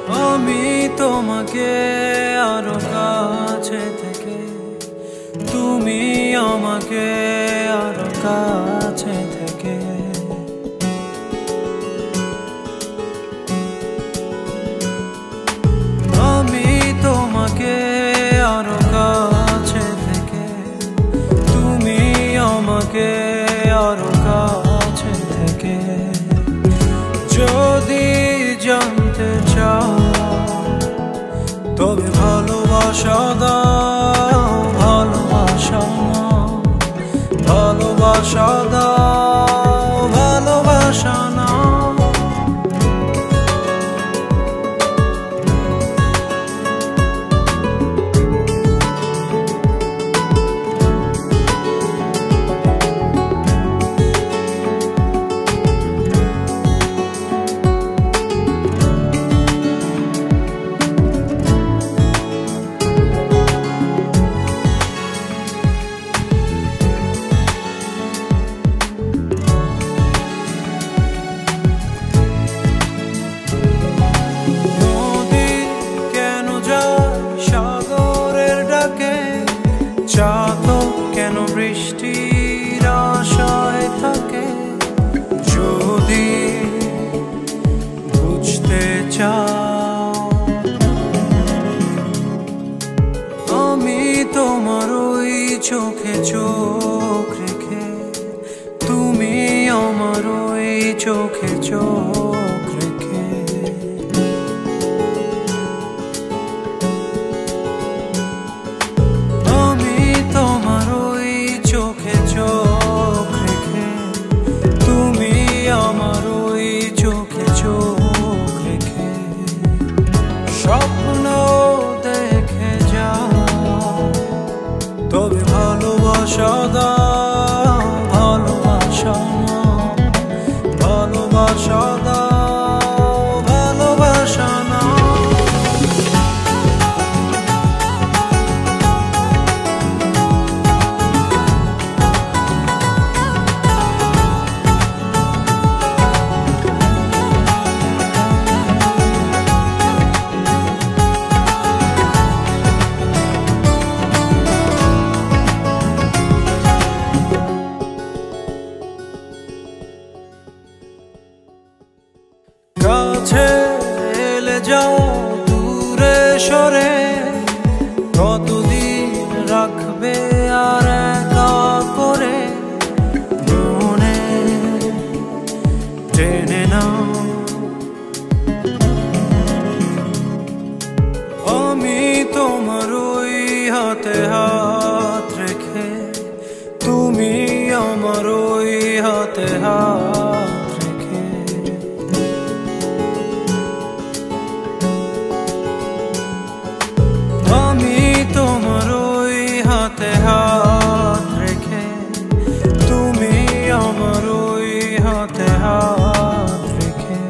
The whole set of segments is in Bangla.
আমি তোমাকে আরো কাছে থেকে, তুমি আমাকে আরো কাছে থেকে। আমি তোমাকে আরো কাছে থেকে, তুমি আমাকে আরো কাছে থেকে। যদি জানতে চাও তবে ভালোবাসা দাও, ভালোবাসা নাও, ভালোবাসা দাও, ভালোবাসা নাও। চাতক কেন বৃষ্টির আশায় থাকে? যদি বুঝতে চাও, আমি তোমার ওই চোখে চোখ রেখে, তুমি আমার ওই চোখে চোখ রেখে। স্বপ্ন দেখে যাও, তবে ভালোবাসা দাও, ভালোবাসা নাও, ভালোবাসা দাও, ভালোবাসা নাও। কাছে এলে যাও দূরে সরে, কতদিন রাখবে আর একা করে? মনে টেনে নাও, আমি তোমার ওই হাতে হাত রেখে, তুমি আমার ওই হাতে হাত রেখে। আমি তোমার ওই হাতে হাত রেখে, তুমি আমার ওই হাতে হাত রেখে।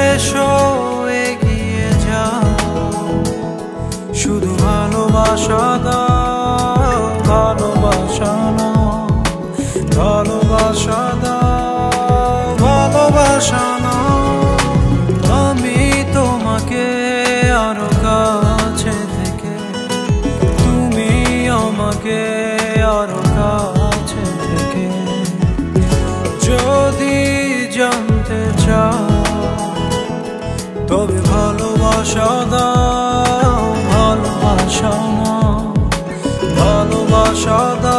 এসো এগিয়ে যাও, শুধু ভালোবাসা দাও, ভালোবাসা নাও, ভালোবাসা দাও, ভালোবাসা নাও। আমি তোমাকে আরো কাছে থেকে, তুমি আমাকে আরো কাছে থেকে। যদি জানতে চাও তবে ভালোবাসা দাও, ভালোবাসা নাও, ভালোবাসা দাও।